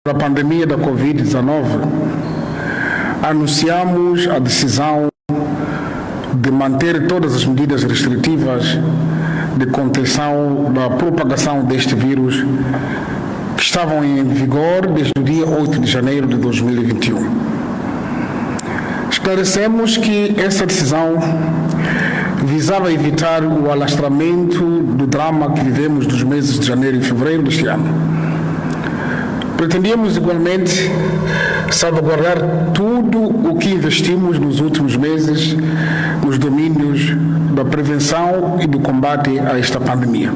da pandemia da Covid-19, anunciamos a decisão de manter todas as medidas restritivas de contenção da propagação deste vírus que estavam em vigor desde o dia 8 de janeiro de 2021. Esclarecemos que essa decisão visava evitar o alastramento do drama que vivemos nos meses de janeiro e fevereiro deste ano. Pretendíamos igualmente salvaguardar tudo o que investimos nos últimos meses nos domínios da prevenção e do combate a esta pandemia.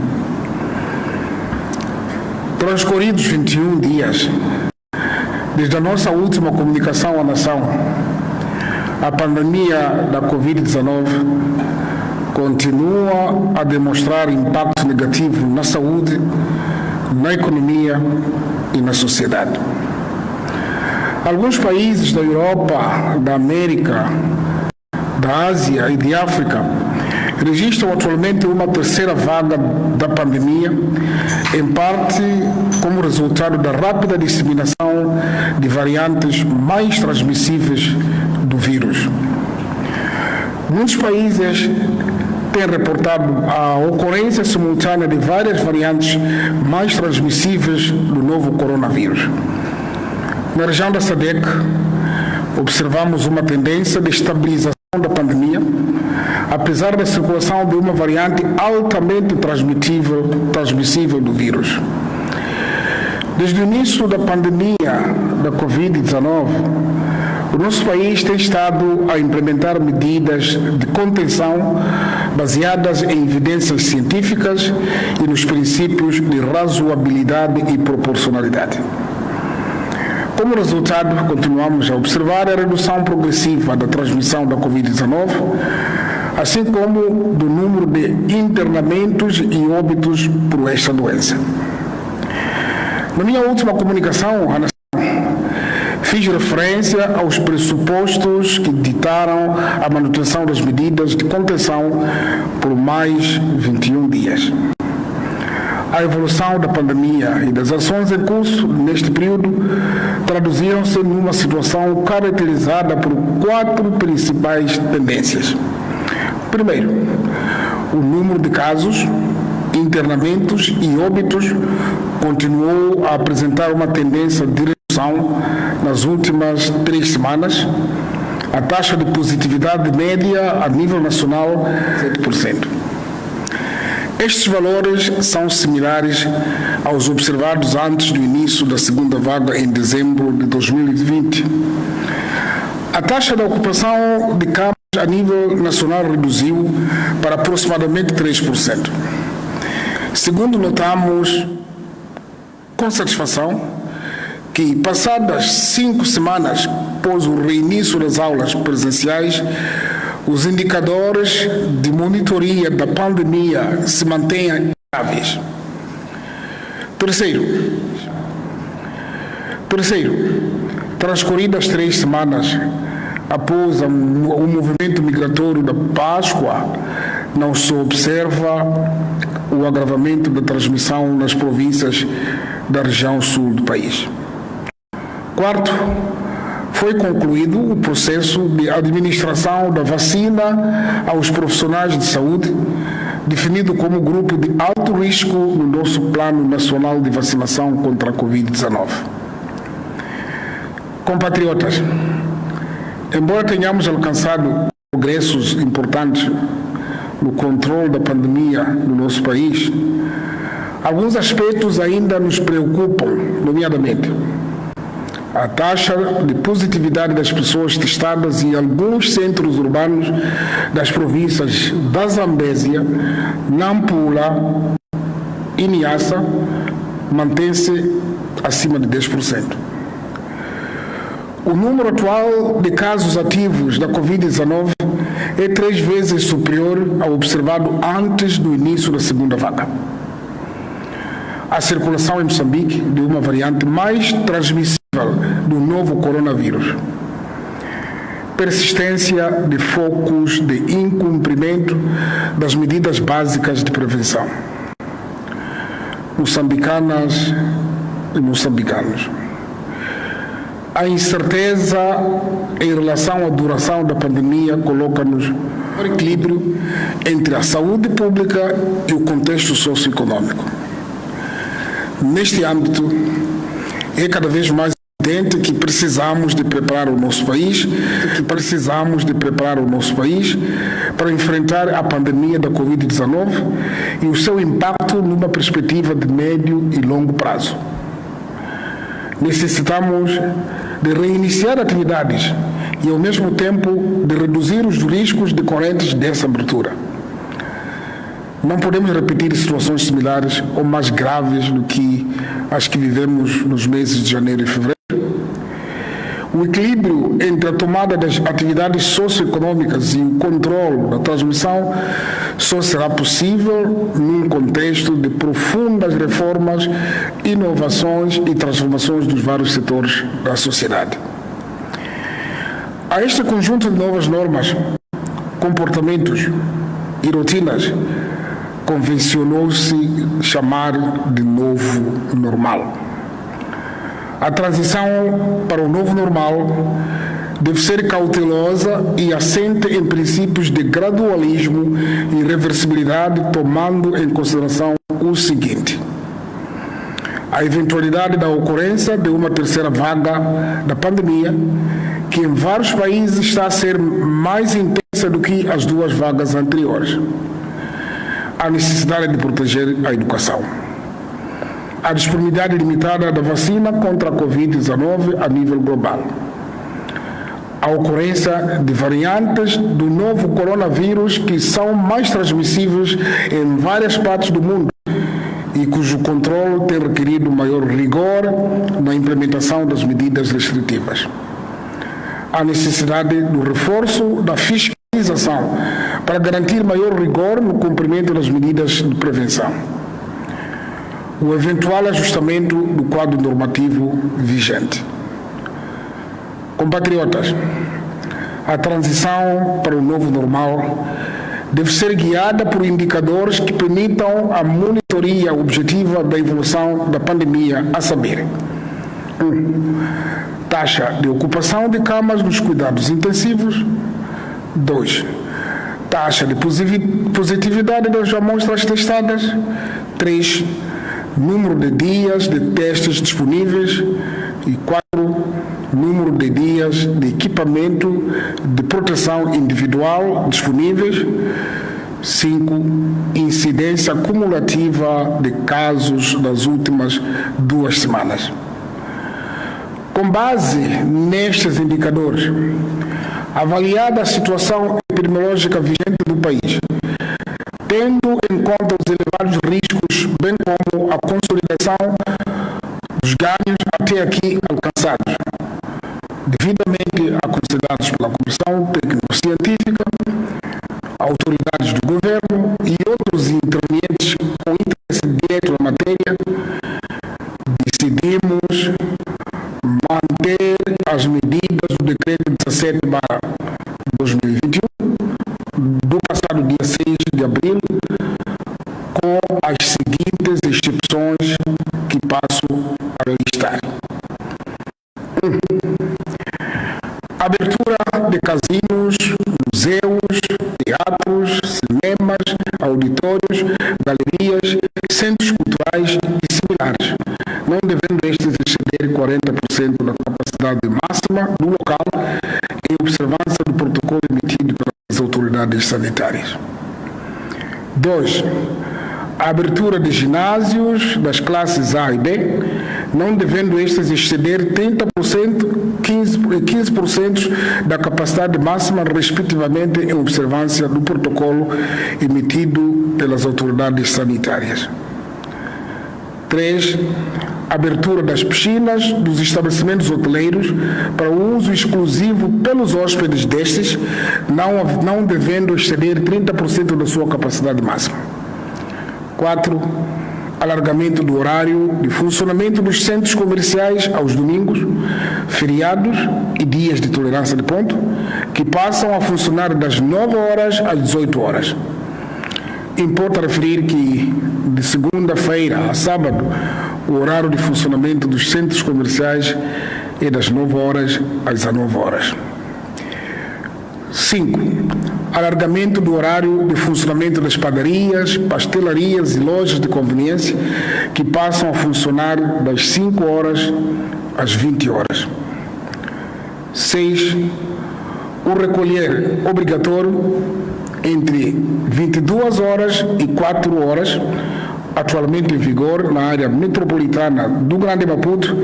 Transcorridos 21 dias desde a nossa última comunicação à nação, a pandemia da Covid-19 continua a demonstrar impacto negativo na saúde, na economia e na sociedade. Alguns países da Europa, da América, da Ásia e de África registram atualmente uma terceira vaga da pandemia, em parte como resultado da rápida disseminação de variantes mais transmissíveis do vírus. Muitos países têm reportado a ocorrência simultânea de várias variantes mais transmissíveis do novo coronavírus. Na região da SADC, observamos uma tendência de estabilização da pandemia, apesar da circulação de uma variante altamente transmissível do vírus. Desde o início da pandemia da Covid-19, o nosso país tem estado a implementar medidas de contenção baseadas em evidências científicas e nos princípios de razoabilidade e proporcionalidade. Como resultado, continuamos a observar a redução progressiva da transmissão da Covid-19, assim como do número de internamentos e óbitos por esta doença. Na minha última comunicação à nação, fiz referência aos pressupostos que ditaram a manutenção das medidas de contenção por mais 21 dias. A evolução da pandemia e das ações em curso neste período traduziram-se numa situação caracterizada por 4 principais tendências. Primeiro, o número de casos, internamentos e óbitos continuou a apresentar uma tendência de redução nas últimas 3 semanas. A taxa de positividade média a nível nacional é 7%. Estes valores são similares aos observados antes do início da segunda vaga em dezembro de 2020. A taxa de ocupação de camas a nível nacional reduziu para aproximadamente 3%. Segundo, notamos com satisfação que, passadas 5 semanas após o reinício das aulas presenciais, os indicadores de monitoria da pandemia se mantêm estáveis. Terceiro, transcorridas 3 semanas após o movimento migratório da Páscoa, não se observa o agravamento da transmissão nas províncias da região sul do país. Quarto, foi concluído o processo de administração da vacina aos profissionais de saúde, definido como grupo de alto risco no nosso Plano Nacional de Vacinação contra a Covid-19. Compatriotas, embora tenhamos alcançado progressos importantes no controle da pandemia no nosso país, alguns aspectos ainda nos preocupam, nomeadamente a taxa de positividade das pessoas testadas em alguns centros urbanos das províncias da Zambésia, Nampula e Niassa mantém-se acima de 10%. O número atual de casos ativos da Covid-19 é 3 vezes superior ao observado antes do início da segunda vaga. A circulação em Moçambique de uma variante mais transmissível do novo coronavírus. Persistência de focos de incumprimento das medidas básicas de prevenção. Moçambicanas e moçambicanos, A incerteza em relação à duração da pandemia coloca-nos no equilíbrio entre a saúde pública e o contexto socioeconômico. Neste âmbito, é cada vez mais evidente que precisamos de preparar o nosso país, para enfrentar a pandemia da Covid-19 e o seu impacto numa perspectiva de médio e longo prazo. Necessitamos de reiniciar atividades e, ao mesmo tempo, de reduzir os riscos decorrentes dessa abertura. Não podemos repetir situações similares ou mais graves do que as que vivemos nos meses de janeiro e fevereiro. O equilíbrio entre a tomada das atividades socioeconômicas e o controle da transmissão só será possível num contexto de profundas reformas, inovações e transformações dos vários setores da sociedade. A este conjunto de novas normas, comportamentos e rotinas convencionou-se chamar de novo normal. A transição para o novo normal deve ser cautelosa e assente em princípios de gradualismo e reversibilidade, tomando em consideração o seguinte: a eventualidade da ocorrência de uma terceira vaga da pandemia, que em vários países está a ser mais intensa do que as duas vagas anteriores. A necessidade de proteger a educação. A disponibilidade limitada da vacina contra a Covid-19 a nível global. A ocorrência de variantes do novo coronavírus que são mais transmissíveis em várias partes do mundo e cujo controle tem requerido maior rigor na implementação das medidas restritivas. A necessidade do reforço da fiscalização para garantir maior rigor no cumprimento das medidas de prevenção. O eventual ajustamento do quadro normativo vigente. Compatriotas, a transição para o novo normal deve ser guiada por indicadores que permitam a monitoria objetiva da evolução da pandemia, a saber: 1. Taxa de ocupação de camas nos cuidados intensivos. 2. Taxa de positividade das amostras testadas. 3. Número de dias de testes disponíveis. E 4. Número de dias de equipamento de proteção individual disponíveis. 5. Incidência cumulativa de casos nas últimas 2 semanas. Com base nestes indicadores, avaliada a situação epidemiológica vigente do país, tendo em conta os elevados riscos, bem como a consolidação dos ganhos até aqui alcançados, devidamente aconselhados pela Comissão Técnico-Científica, autoridades do Governo e outros intervenientes com interesse direto na matéria, decidimos manter as medidas do Decreto 17/2021 do passado dia 6 de abril, com as seguintes exceções que passo a listar. 1. Abertura de casinos, museus, teatros, cinemas, auditórios, galerias, centros culturais e similares, não devendo estes exceder 40% da capacidade máxima do local, em observância do protocolo emitido pelas autoridades sanitárias. 2. A abertura de ginásios das classes A e B, não devendo estes exceder 30%, 15% da capacidade máxima, respectivamente, em observância do protocolo emitido pelas autoridades sanitárias. 3. Abertura das piscinas dos estabelecimentos hoteleiros para o uso exclusivo pelos hóspedes destes, não devendo exceder 30% da sua capacidade máxima. 4. Alargamento do horário de funcionamento dos centros comerciais aos domingos, feriados e dias de tolerância de ponto, que passam a funcionar das 9 horas às 18 horas. Importa referir que, de segunda-feira a sábado, o horário de funcionamento dos centros comerciais é das 9 horas às 19 horas. 5. Alargamento do horário de funcionamento das padarias, pastelarias e lojas de conveniência que passam a funcionar das 5 horas às 20 horas. 6. O recolher obrigatório entre 22 horas e 4 horas, atualmente em vigor na área metropolitana do Grande Maputo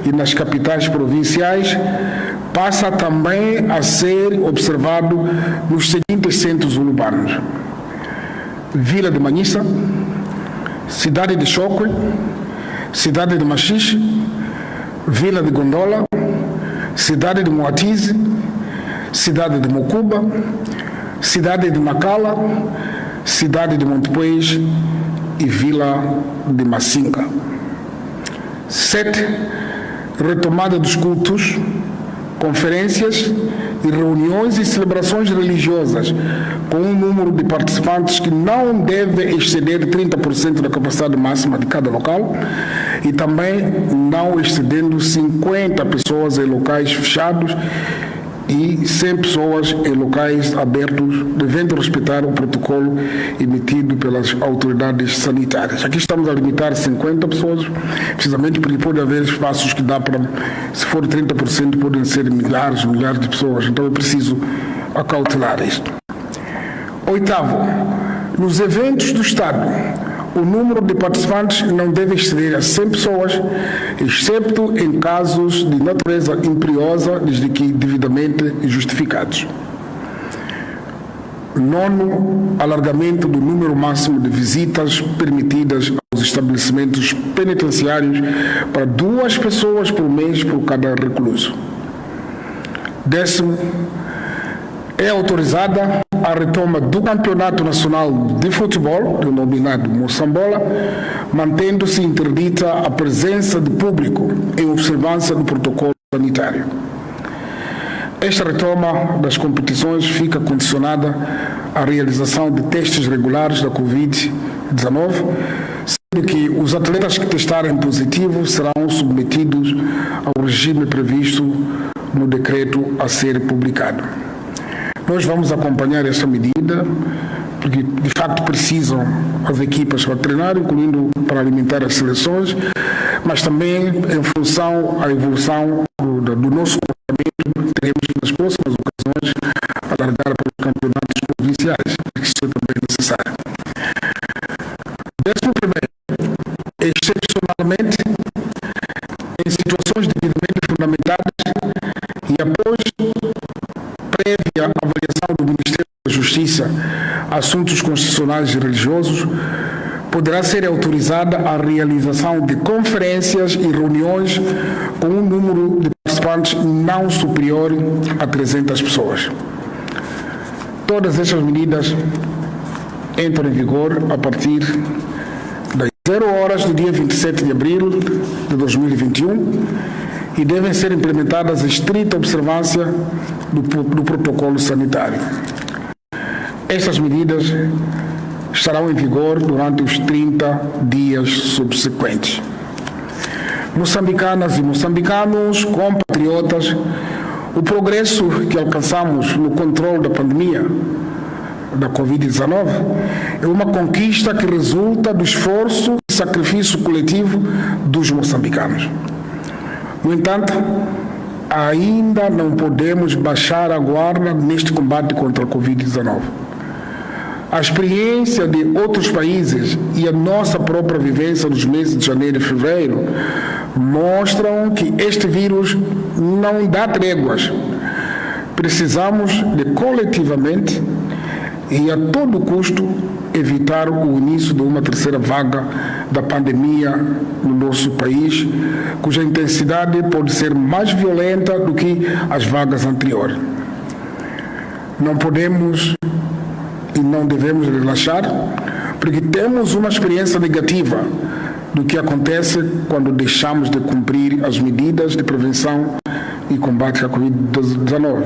e nas capitais provinciais, passa também a ser observado nos seguintes centros urbanos: Vila de Manhissa, Cidade de Chocwe, Cidade de Machixe, Vila de Gondola, Cidade de Moatize, Cidade de Mocuba, Cidade de Nacala, Cidade de Montepuez e Vila de Massinga. 7. Retomada dos cultos, conferências e reuniões e celebrações religiosas com um número de participantes que não deve exceder 30% da capacidade máxima de cada local e também não excedendo 50 pessoas em locais fechados e 100 pessoas em locais abertos, devendo respeitar o protocolo emitido pelas autoridades sanitárias. Aqui estamos a limitar 50 pessoas, precisamente porque pode haver espaços que dá para, se for 30%, podem ser milhares de pessoas. Então é preciso acautelar isto. 8. Nos eventos do Estado, o número de participantes não deve exceder a 100 pessoas, excepto em casos de natureza imperiosa, desde que devidamente justificados. 9. Alargamento do número máximo de visitas permitidas aos estabelecimentos penitenciários para 2 pessoas por mês por cada recluso. 10. É autorizada a retoma do Campeonato Nacional de Futebol, denominado Moçambola, mantendo-se interdita a presença de público em observância do protocolo sanitário. Esta retoma das competições fica condicionada à realização de testes regulares da Covid-19, sendo que os atletas que testarem positivo serão submetidos ao regime previsto no decreto a ser publicado. Nós vamos acompanhar essa medida, porque de facto precisam as equipas para treinar, incluindo para alimentar as seleções, mas também em função da evolução do nosso comportamento, teremos nas próximas ocasiões alargar para os campeonatos provinciais, porque isso é também necessário. 11. Excepcionalmente, em situações devidamente fundamentadas e após prévia avaliação do Ministério da Justiça, Assuntos Constitucionais e Religiosos, poderá ser autorizada a realização de conferências e reuniões com um número de participantes não superior a 300 pessoas. Todas estas medidas entram em vigor a partir das 0 horas do dia 27 de abril de 2021 e devem ser implementadas em estrita observância do protocolo sanitário. Estas medidas estarão em vigor durante os 30 dias subsequentes. Moçambicanas e moçambicanos, compatriotas, o progresso que alcançamos no controle da pandemia da Covid-19 é uma conquista que resulta do esforço e sacrifício coletivo dos moçambicanos. No entanto, ainda não podemos baixar a guarda neste combate contra a Covid-19. A experiência de outros países e a nossa própria vivência nos meses de janeiro e fevereiro mostram que este vírus não dá tréguas. Precisamos de coletivamente e a todo custo evitar o início de uma terceira vaga da pandemia no nosso país, cuja intensidade pode ser mais violenta do que as vagas anteriores. Não podemos e não devemos relaxar, porque temos uma experiência negativa do que acontece quando deixamos de cumprir as medidas de prevenção e combate à Covid-19.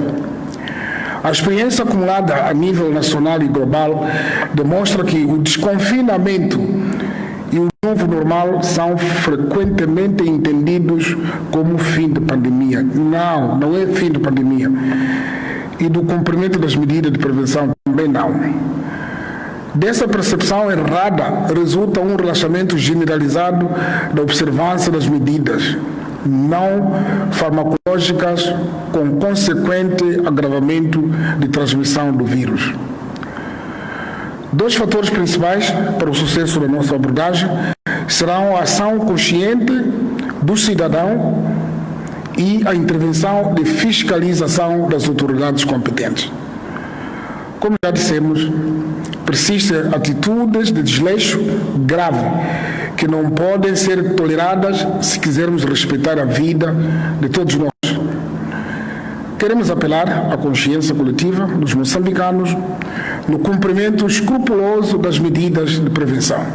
A experiência acumulada a nível nacional e global demonstra que o desconfinamento e o novo normal são frequentemente entendidos como fim de pandemia. Não é fim de pandemia. E do cumprimento das medidas de prevenção também não. Dessa percepção errada resulta um relaxamento generalizado da observância das medidas não farmacológicas, com consequente agravamento de transmissão do vírus. Dois fatores principais para o sucesso da nossa abordagem serão a ação consciente do cidadão e a intervenção de fiscalização das autoridades competentes. Como já dissemos, persistem atitudes de desleixo grave que não podem ser toleradas se quisermos respeitar a vida de todos nós. Queremos apelar à consciência coletiva dos moçambicanos no cumprimento escrupuloso das medidas de prevenção.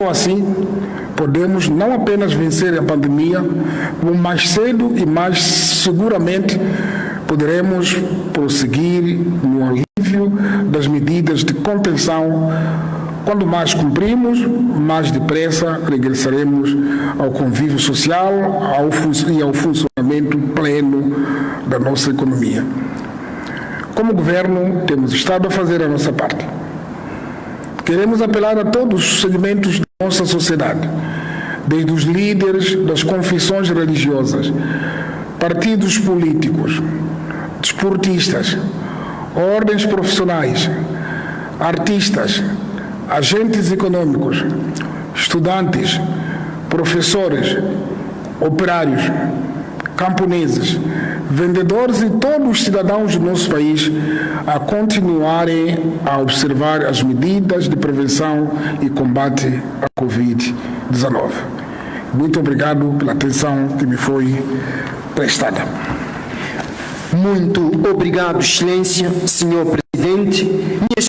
Só assim podemos não apenas vencer a pandemia, como mais cedo e mais seguramente poderemos prosseguir no alívio das medidas de contenção. Quando mais cumprimos, mais depressa regressaremos ao convívio social e ao funcionamento pleno da nossa economia. Como governo, temos estado a fazer a nossa parte. Queremos apelar a todos os segmentos da nossa sociedade, desde os líderes das confissões religiosas, partidos políticos, desportistas, ordens profissionais, artistas, agentes econômicos, estudantes, professores, operários, camponeses, vendedores e todos os cidadãos do nosso país a continuarem a observar as medidas de prevenção e combate à Covid-19. Muito obrigado pela atenção que me foi prestada. Muito obrigado, Excelência, Senhor Presidente. Minhas